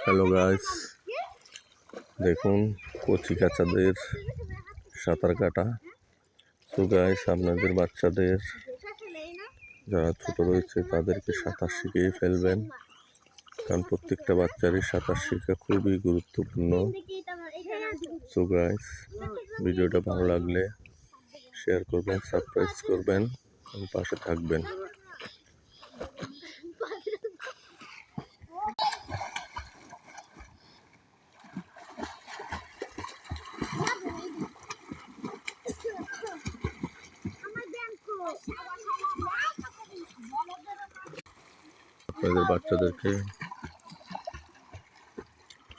Hello guys, দেখুন কচি কাচাদের সাঁতার কাটা। তো গাইস, আপনাদের বাচ্চাদের যারা ছোট রয়েছে তাদেরকে সাঁতার শিখিয়ে ফেলবেন, কারণ প্রত্যেকটা বাচ্চারই সাঁতার শেখা খুবই গুরুত্বপূর্ণ। তো গাইস, ভিডিওটা ভালো লাগলে শেয়ার করবেন, সাবস্ক্রাইব করবেন এবং পাশে থাকবেন। আপনাদের বাচ্চাদেরকে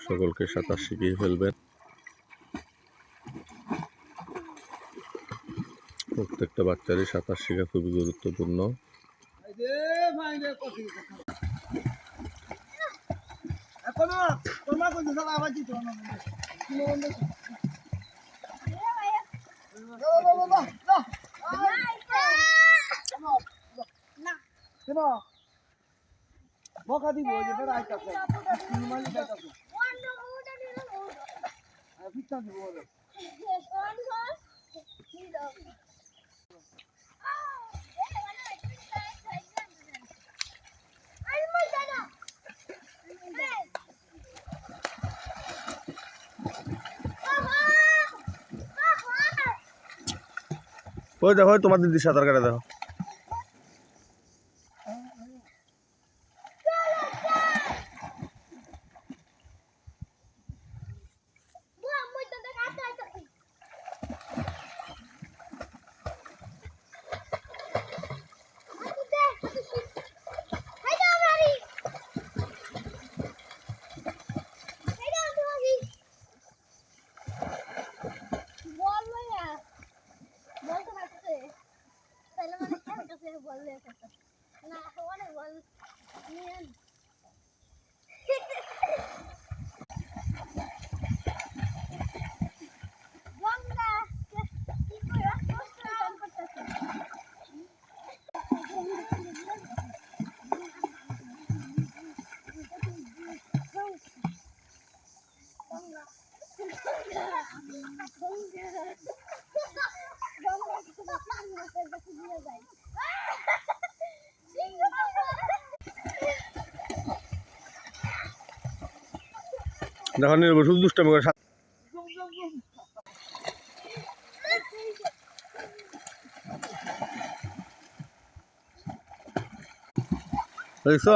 সকলকে সাঁতার শিখিয়ে ফেলবেন। প্রত্যেকটা বাচ্চারই সাঁতার শেখা খুবই গুরুত্বপূর্ণ। বকা দিব যে বেড়া আইতাছে মালি যাইতাছে পিছন দিব বলে ওই দেখো তোমার দিদি সাঁতার কাটা দেখো। দেখো নির্ভর শুধু দুষ্টামি করে দেখছো।